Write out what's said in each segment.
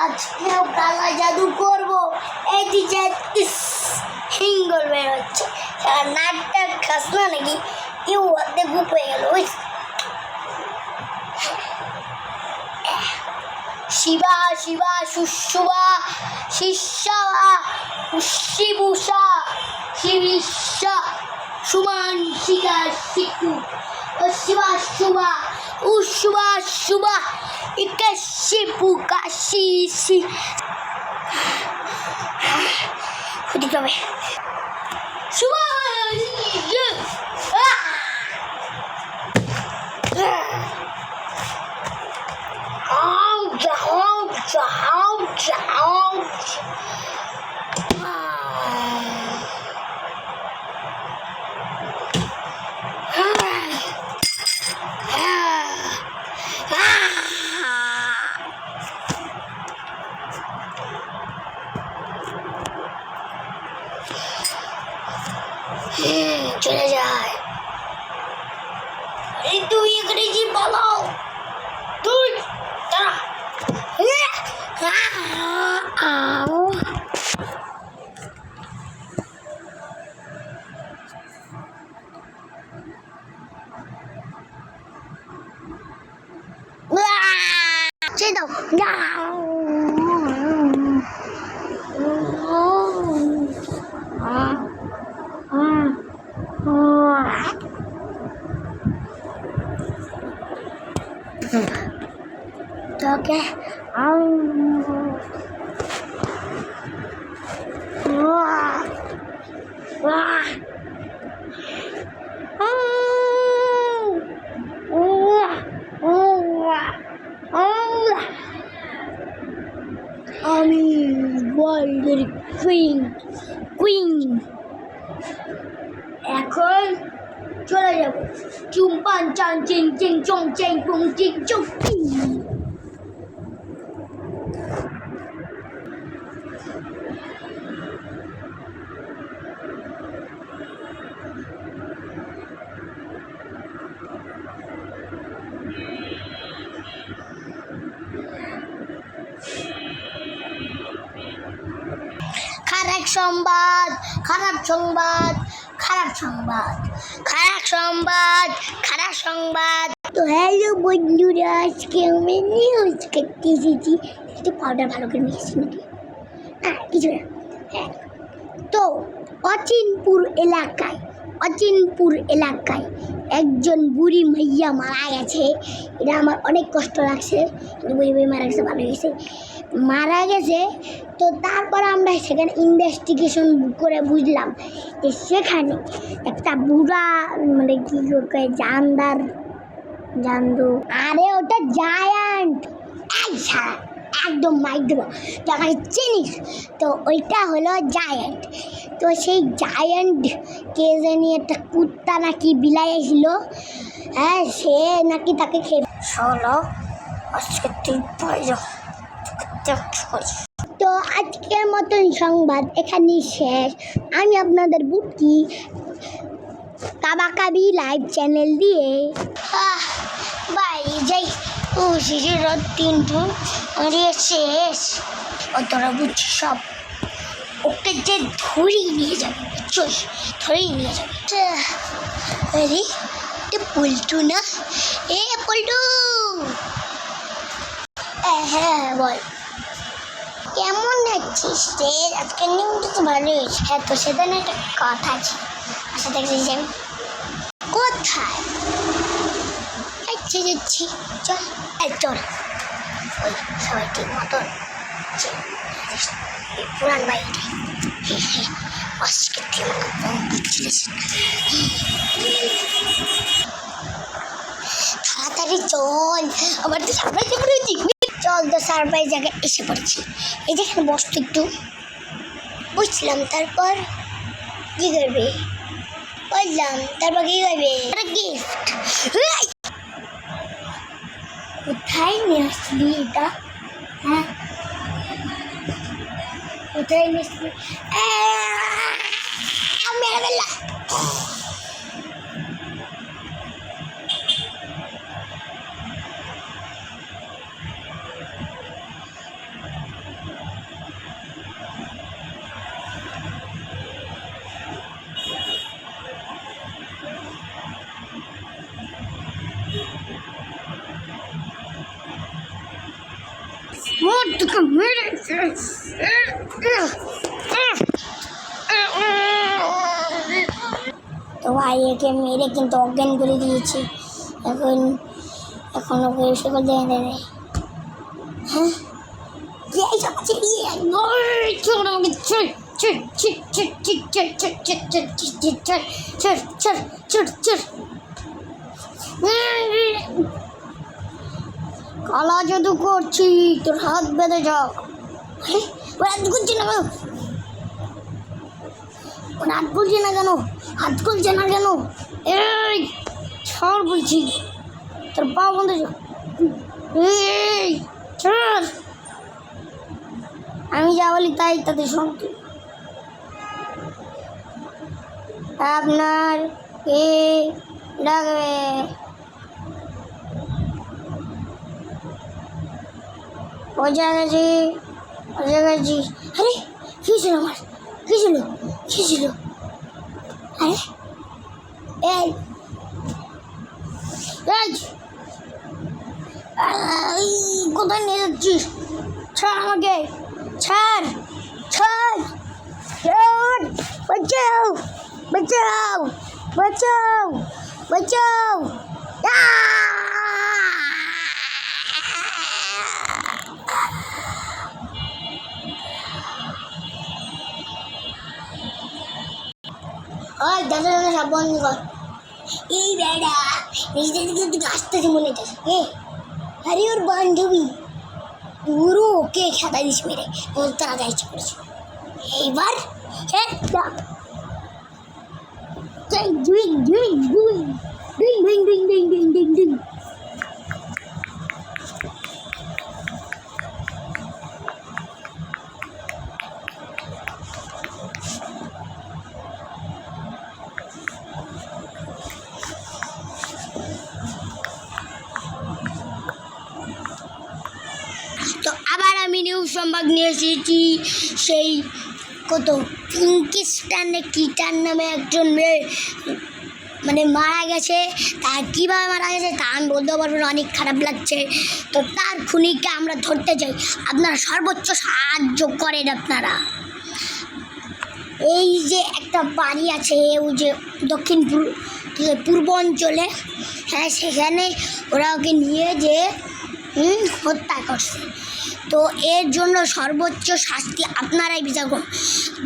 আজকেও কালা জাদু করবো। এই যে হিঙ্গল বের হচ্ছে, নাকটা খাস না নাকি? কেউ অর্ধেক গুপ হয়ে গেল। ওই শিবা শিবা সুশুবা শিষ্যা শিবুষা শিবিষা সুমান শিকা শিকু শিবা শুভা উশুবা শুভা ইকাশিপু কাশি সি খুদি যাবে শুভা চলে যায়। তুই এখানে কি বলো? তুই তারা তোকে আমি ওয়ার্ল্ডের কুইন। এখন চলে যাব চুম্পান চাং চিং চিং চং চেং পুং চিং চং। খারাপ সংবাদ, খারাপ সংবাদ, খারাপ সংবাদ, খারাপ সংবাদ, খারাপ সংবাদ। তো হ্যালো বন্ধুরা, আজকে আমি নিউজ করতে এসেছি। একটু পাউডার ভালো করে মিশিয়ে নাকি? হ্যাঁ, কিছু না। হ্যাঁ, তো অচিনপুর এলাকায় একজন বুড়ি মাইয়া মারা গেছে। এটা আমার অনেক কষ্ট লাগছে, কিন্তু বুড়ি মারা গেছে, ভালো হয়েছে মারা গেছে। তো তারপর আমরা সেখানে ইনভেস্টিগেশন করে বুঝলাম যে সেখানে একটা বুড়া মানে কি জানদু, আরে ওটা জায়ান্ট। এই ছাড়া একদম মাইক দেবো, তো আমাকে চিনিস তো? ওইটা হলো জায়ান্ট। তো সেই জায়ান্ট কে জানি একটা কুত্তা নাকি বিলাই ছিল, হ্যাঁ, সে নাকি তাকে খেয়ে চলো আজকে তুই তো আজকের মতন সংবাদ এখানেই শেষ। আমি আপনাদের বুটকি কাবাকাবি লাইভ চ্যানেল দিয়ে বাড়ি যাই। ও শিশির রাত 3টা আরে শেষ। ও তোরা বুঝছি সব, ওকে যে ধরেই নিয়ে যাবে, বুঝছিস? ধরেই নিয়ে যাবে। আরে পল্টু না? এ পল্টু, হ্যাঁ বল, কেমন আছিস রে? আজকে নিউজটা তো ভালোই হয়েছে। হ্যাঁ, তো সেদিন একটা কথা আছে, আচ্ছা দেখছিস আমি কোথায়? আচ্ছা যাচ্ছি, চল চল। ওই সবাই ঠিক মতন পুরান বাড়িতে আজকে তাড়াতাড়ি চল, আমার তো সারপ্রাইজ পড়েছি। চল, তো সারপ্রাইজ জায়গায় এসে পড়েছি। এই যেখানে বসতো একটু বুঝলাম। তারপর কি করবে বললাম, তারপর কি করবে? গিফট কোথায় নিয়ে আসলি এটা? হ্যাঁ, কোথায় নিয়ে আসলি? মেরে ফেললা। তোকে মেরে তো ভাই একে মেরে কিন্তু অজ্ঞান করে দিয়েছি। এখন এখন ওকে সকল দেয় নেবে। হ্যাঁ কালা জাদু করছি, তোর হাত বেঁধে যাক। ওর হাত খুলছে না কেন? ওর হাত খুলছে না কেন? হাত খুলছে না কেন? এই ছাড় বলছি, তোর পা বন্ধ যাক। এই ছাড়, আমি যা বলি তাই তাদের শুনতে। আপনার কে ডাকবে? বোঝা গেছি, বোঝা গেছি। আরে কী ছিল আমার? কী ছিল? কী ছিল? আরে এই কোথায় নিয়ে যাচ্ছিস? ছাড় আমাকে, ছাড় ছাড় ছাড়, বাঁচাও বাঁচাও বাঁচাও বাঁচাও। ওই দাদা দাদা সব বন্ধ কর। এই বেড়া নিজেদের দিকে একটু আসতেছে মনে হচ্ছে। আরে ওর বান্ধবী, পুরো ওকে খেতা দিস মেরে তারা যা ইচ্ছা করেছে। এইবার তো আবার আমি নিউজ সংবাদ নিয়ে এসেছি। সেই কত পিঙ্কিস্টানে কিটার নামে একজন মেয়ে মানে মারা গেছে। তার কীভাবে মারা গেছে তা আমি বলতে পারবো না, অনেক খারাপ লাগছে। তো তার খুনিকে আমরা ধরতে চাই, আপনারা সর্বোচ্চ সাহায্য করেন। আপনারা এই যে একটা বাড়ি আছে ওই যে দক্ষিণ পূর্ব অঞ্চলে, হ্যাঁ সেখানে ওরা ওকে নিয়ে যে হত্যা করছে। তো এর জন্য সর্বোচ্চ শাস্তি আপনারাই বিচার করুন।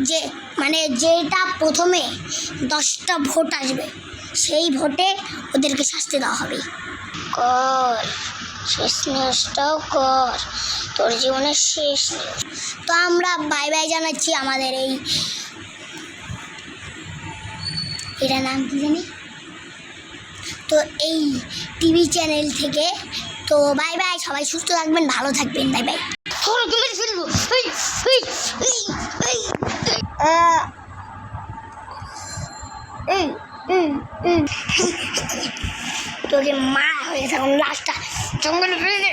যে মানে যেটা প্রথমে 10টা ভোট আসবে সেই ভোটে ওদেরকে শাস্তি দেওয়া হবে। কর শেষ নিউজটাও কর, তোর জীবনের শেষ নিউজ। তো আমরা বাই বাই জানাচ্ছি আমাদের এটা নাম কি জানি, তো এই টিভি চ্যানেল থেকে। তো বাই বাই, সবাই সুস্থ থাকবেন, ভালো থাকবেন, বাই বাই। তোকে মারা হয়ে গেছে, এখন লাশটা জঙ্গলে ফেলে দে।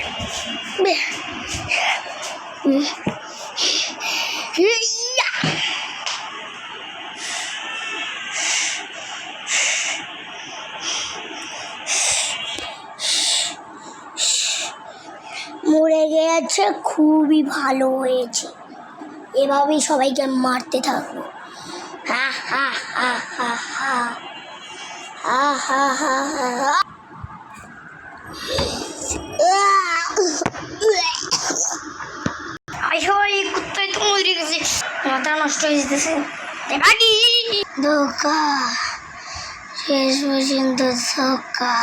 মরে গেছে, খুবই ভালো হয়েছে। এভাবেই সবাইকে মারতে থাকবো। হা হা হা হা হা হা হা হা হা। কুত্তায় তো মরে গেছে, মাথা নষ্ট হয়ে যেতেছে। ধোকা শেষ পর্যন্ত ধোকা।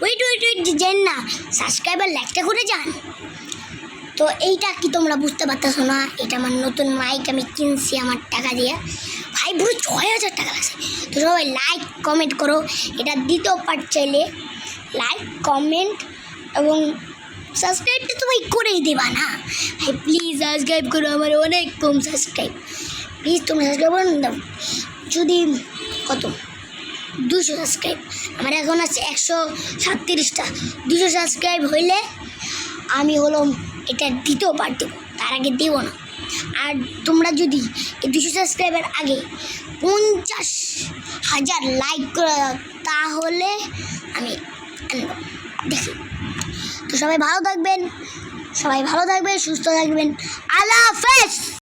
ওয়েট যান না, সাবস্ক্রাইবার লাইকটা করে যান। তো এইটা কি তোমরা বুঝতে পারতেছো না? এটা আমার নতুন মাইক, আমি কিনছি আমার টাকা দিয়ে। ভাই পুরো 6000 টাকা লাগছে। তো সবাই লাইক কমেন্ট করো। এটা দ্বিতীয় পার্ট চাইলে লাইক কমেন্ট এবং সাবস্ক্রাইবটা তো ভাই করেই দেবা না ভাই, প্লিজ সাবস্ক্রাইব করো। আমার অনেক কম সাবস্ক্রাইব, প্লিজ তোমরা সাবস্ক্রাইব করে দাও। যদি কত 200 সাবস্ক্রাইব, আমার এখন আছে 137টা। 200 সাবস্ক্রাইব হইলে আমি এটা দ্বিতীয় পার্ট দেবো, তার আগে দেবো না। আর তোমরা যদি 200 সাবস্ক্রাইবের আগে 50,000 লাইক করে দাও তাহলে আমি আনবো, দেখি। তো সবাই ভালো থাকবেন, সবাই ভালো থাকবেন, সুস্থ থাকবেন। আল্লাহ হাফেজ।